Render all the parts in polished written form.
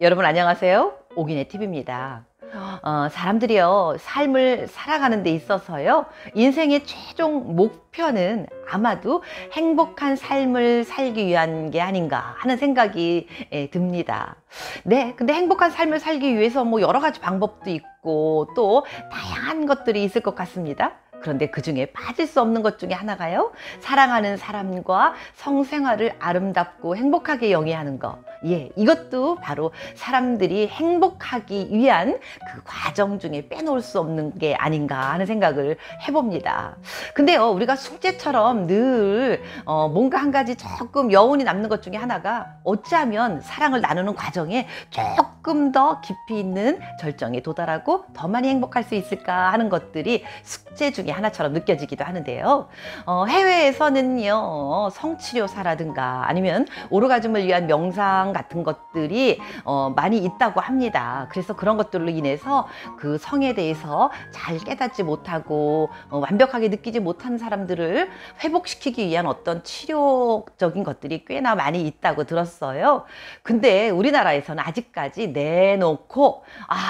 여러분 안녕하세요. 오기네 TV입니다. 사람들이요, 삶을 살아가는 데 있어서요, 인생의 최종 목표는 아마도 행복한 삶을 살기 위한 게 아닌가 하는 생각이 듭니다. 네, 근데 행복한 삶을 살기 위해서 뭐 여러 가지 방법도 있고 또 다양한 것들이 있을 것 같습니다. 그런데 그 중에 빠질 수 없는 것 중에 하나가요, 사랑하는 사람과 성생활을 아름답고 행복하게 영위하는 것. 예, 이것도 바로 사람들이 행복하기 위한 그 과정 중에 빼놓을 수 없는 게 아닌가 하는 생각을 해봅니다. 근데요, 우리가 숙제처럼 늘 뭔가 한 가지 조금 여운이 남는 것 중에 하나가, 어찌하면 사랑을 나누는 과정에 조금 더 깊이 있는 절정에 도달하고 더 많이 행복할 수 있을까 하는 것들이 숙제 중에 하나처럼 느껴지기도 하는데요. 해외에서는요, 성치료사라든가 아니면 오르가즘을 위한 명상 같은 것들이 많이 있다고 합니다. 그래서 그런 것들로 인해서 그 성에 대해서 잘 깨닫지 못하고 완벽하게 느끼지 못한 사람들을 회복시키기 위한 어떤 치료적인 것들이 꽤나 많이 있다고 들었어요. 근데 우리나라에서는 아직까지 내놓고,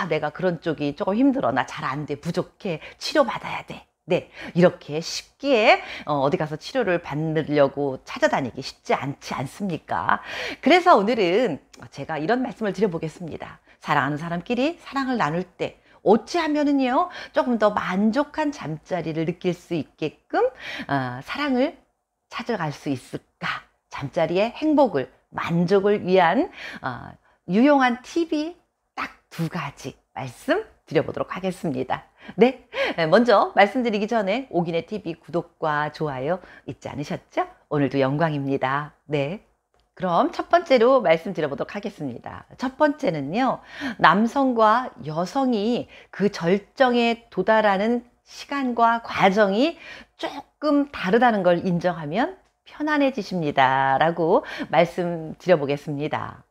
내가 그런 쪽이 조금 힘들어, 나 잘 안 돼, 부족해, 치료받아야 돼, 네, 이렇게 쉽게 어디 가서 치료를 받으려고 찾아다니기 쉽지 않지 않습니까? 그래서 오늘은 제가 이런 말씀을 드려보겠습니다. 사랑하는 사람끼리 사랑을 나눌 때 어찌하면은요, 조금 더 만족한 잠자리를 느낄 수 있게끔 사랑을 찾아갈 수 있을까? 잠자리의 행복을, 만족을 위한 유용한 팁이 딱 두 가지 말씀 드려보도록 하겠습니다. 네, 먼저 말씀드리기 전에 오기네 TV 구독과 좋아요 잊지 않으셨죠? 오늘도 영광입니다. 네, 그럼 첫 번째로 말씀드려보도록 하겠습니다. 첫 번째는요, 남성과 여성이 그 절정에 도달하는 시간과 과정이 조금 다르다는 걸 인정하면 편안해지십니다 라고 말씀드려보겠습니다.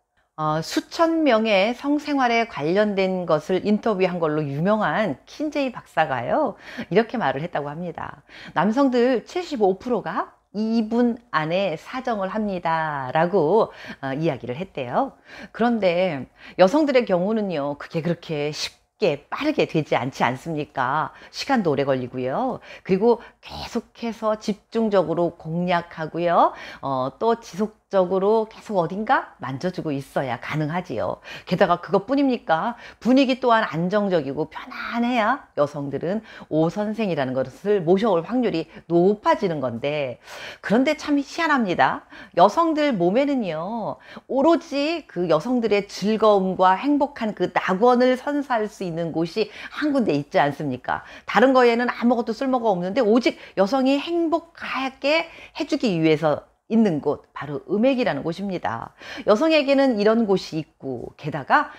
수천 명의 성생활에 관련된 것을 인터뷰한 걸로 유명한 킨제이 박사가요, 이렇게 말을 했다고 합니다. 남성들 75%가 2분 안에 사정을 합니다 라고 이야기를 했대요. 그런데 여성들의 경우는요, 그게 그렇게 쉽게 빠르게 되지 않지 않습니까? 시간도 오래 걸리고요. 그리고 계속해서 집중적으로 공략하고요. 또 지속적으로 계속 어딘가 만져주고 있어야 가능하지요. 게다가 그것뿐입니까? 분위기 또한 안정적이고 편안해야 여성들은 오선생이라는 것을 모셔올 확률이 높아지는 건데, 그런데 참 희한합니다. 여성들 몸에는요, 오로지 그 여성들의 즐거움과 행복한 그 낙원을 선사할 수 있는 곳이 한 군데 있지 않습니까? 다른 거에는 아무것도 쓸모가 없는데 오직 여성이 행복하게 해주기 위해서 있는 곳, 바로 음액이라는 곳입니다. 여성에게는 이런 곳이 있고, 게다가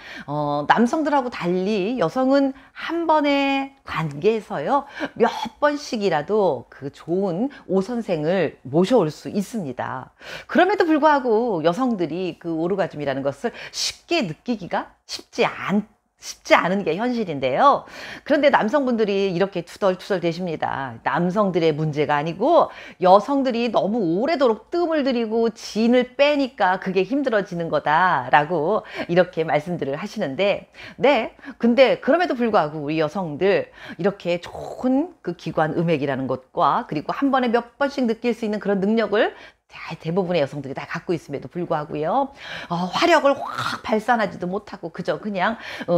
남성들하고 달리 여성은 한 번의 관계에서요, 몇 번씩이라도 그 좋은 오선생을 모셔올 수 있습니다. 그럼에도 불구하고 여성들이 그 오르가즘이라는 것을 쉽게 느끼기가 쉽지 않은 게 현실인데요. 그런데 남성분들이 이렇게 투덜투덜 되십니다. 남성들의 문제가 아니고 여성들이 너무 오래도록 뜸을 들이고 진을 빼니까 그게 힘들어지는 거다라고 이렇게 말씀들을 하시는데, 네, 근데 그럼에도 불구하고 우리 여성들 이렇게 좋은 그 기관 음액이라는 것과, 그리고 한 번에 몇 번씩 느낄 수 있는 그런 능력을 대부분의 여성들이 다 갖고 있음에도 불구하고요, 화력을 확 발산하지도 못하고 그저 그냥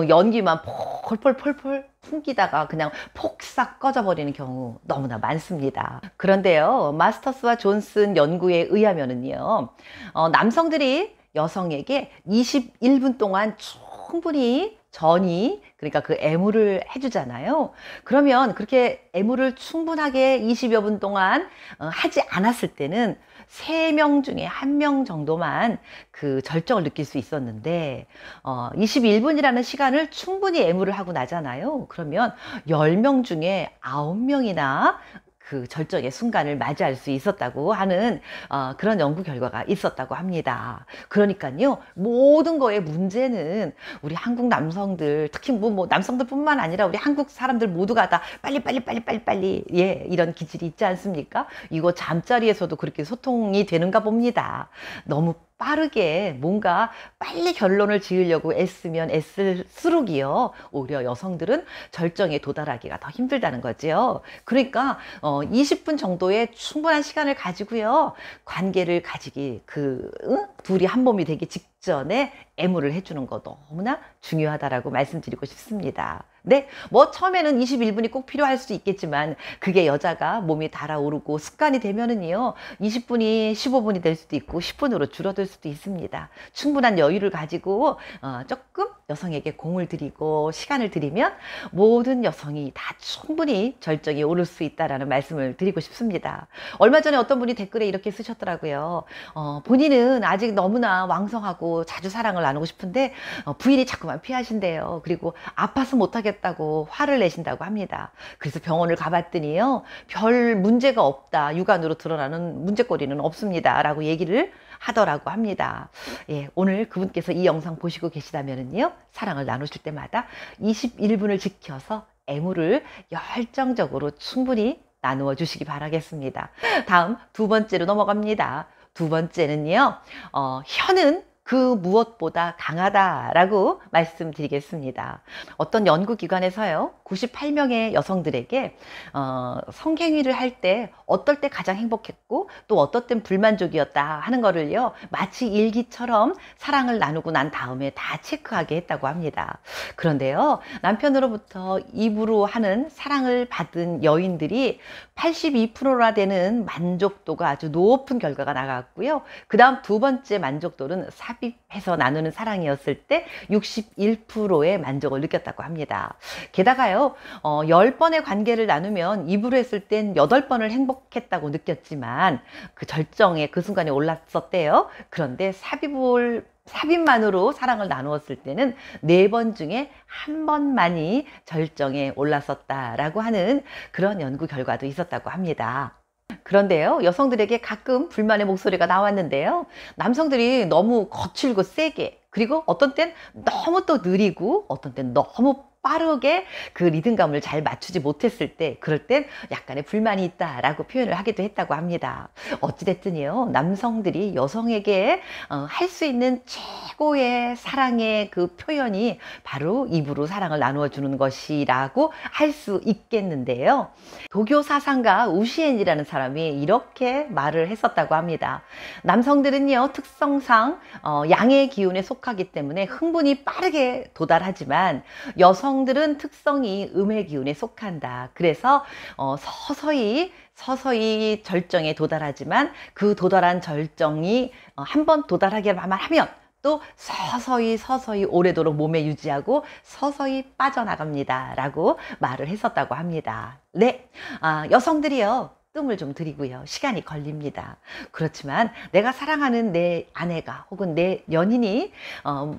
연기만 폴폴폴폴 풍기다가 그냥 폭삭 꺼져버리는 경우 너무나 많습니다. 그런데요, 마스터스와 존슨 연구에 의하면은요, 남성들이 여성에게 21분 동안 충분히 전이, 그러니까 그 애무를 해주잖아요. 그러면 그렇게 애무를 충분하게 20여 분 동안 하지 않았을 때는 3명 중에 1명 정도만 그 절정을 느낄 수 있었는데, 21분이라는 시간을 충분히 애무를 하고 나잖아요. 그러면 10명 중에 9명이나 그 절정의 순간을 맞이할 수 있었다고 하는 그런 연구 결과가 있었다고 합니다. 그러니까요, 모든 거의 문제는 우리 한국 남성들, 특히 뭐 남성들뿐만 아니라 우리 한국 사람들 모두가 다 빨리 예, 이런 기질이 있지 않습니까? 이거 잠자리에서도 그렇게 소통이 되는가 봅니다. 너무 빠르게 뭔가 빨리 결론을 지으려고 애쓰면 애쓸수록이요, 오히려 여성들은 절정에 도달하기가 더 힘들다는 거죠. 그러니까 20분 정도의 충분한 시간을 가지고요, 관계를 가지기, 둘이 한 몸이 되기 직전에 애무를 해주는 거 너무나 중요하다라고 말씀드리고 싶습니다. 네, 뭐 처음에는 21분이 꼭 필요할 수도 있겠지만 그게 여자가 몸이 달아오르고 습관이 되면은요, 20분이 15분이 될 수도 있고 10분으로 줄어들 수도 있습니다. 충분한 여유를 가지고 조금 여성에게 공을 들이고 시간을 들이면 모든 여성이 다 충분히 절정에 오를 수 있다라는 말씀을 드리고 싶습니다. 얼마 전에 어떤 분이 댓글에 이렇게 쓰셨더라고요. 본인은 아직 너무나 왕성하고 자주 사랑을 나누고 싶은데 부인이 자꾸만 피하신대요. 그리고 아파서 못하겠다고 화를 내신다고 합니다. 그래서 병원을 가봤더니요, 별 문제가 없다, 육안으로 드러나는 문제거리는 없습니다 라고 얘기를 하더라고 합니다. 예, 오늘 그분께서 이 영상 보시고 계시다면요, 사랑을 나누실 때마다 21분을 지켜서 애무를 열정적으로 충분히 나누어 주시기 바라겠습니다. 다음 두 번째로 넘어갑니다. 두 번째는요, 혀는 그 무엇보다 강하다라고 말씀드리겠습니다. 어떤 연구기관에서요, 98명의 여성들에게 성행위를 할 때 어떨 때 가장 행복했고 또 어떨 땐 불만족이었다 하는 거를요, 마치 일기처럼 사랑을 나누고 난 다음에 다 체크하게 했다고 합니다. 그런데요, 남편으로부터 입으로 하는 사랑을 받은 여인들이 82%나 되는 만족도가 아주 높은 결과가 나갔고요, 그 다음 두 번째 만족도는 삽입해서 나누는 사랑이었을 때 61%의 만족을 느꼈다고 합니다. 게다가요, 10번의 관계를 나누면 입으로 했을 땐 8번을 행복했다고 느꼈지만 그 절정의 그 순간에 올랐었대요. 그런데 삽입만으로 사랑을 나누었을 때는 4번 중에 1번만이 절정에 올랐었다라고 하는 그런 연구 결과도 있었다고 합니다. 그런데요, 여성들에게 가끔 불만의 목소리가 나왔는데요, 남성들이 너무 거칠고 세게, 그리고 어떤 땐 너무 또 느리고 어떤 땐 너무 빠르게 그 리듬감을 잘 맞추지 못했을 때, 그럴 땐 약간의 불만이 있다라고 표현을 하기도 했다고 합니다. 어찌됐든요, 남성들이 여성에게 할 수 있는 최고의 사랑의 그 표현이 바로 입으로 사랑을 나누어 주는 것이라고 할 수 있겠는데요, 도교 사상가 우시엔이라는 사람이 이렇게 말을 했었다고 합니다. 남성들은요, 특성상 양의 기운에 속하기 때문에 흥분이 빠르게 도달하지만 여성들은 특성이 음의 기운에 속한다. 그래서 서서히 절정에 도달하지만 그 도달한 절정이 한 번 도달하기만 하면 또 서서히 오래도록 몸에 유지하고 서서히 빠져나갑니다 라고 말을 했었다고 합니다. 네, 여성들이요, 뜸을 좀 들이고요, 시간이 걸립니다. 그렇지만 내가 사랑하는 내 아내가 혹은 내 연인이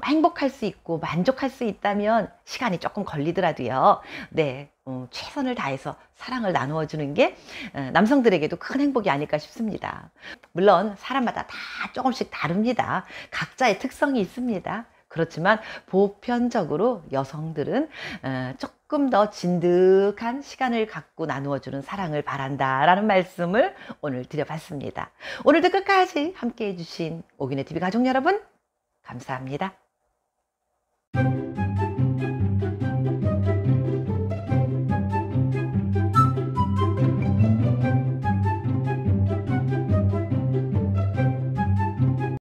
행복할 수 있고 만족할 수 있다면 시간이 조금 걸리더라도요, 네, 최선을 다해서 사랑을 나누어 주는 게 남성들에게도 큰 행복이 아닐까 싶습니다. 물론 사람마다 다 조금씩 다릅니다. 각자의 특성이 있습니다. 그렇지만 보편적으로 여성들은 조금 더 진득한 시간을 갖고 나누어주는 사랑을 바란다라는 말씀을 오늘 드려봤습니다. 오늘도 끝까지 함께해 주신 오균의 TV 가족 여러분, 감사합니다.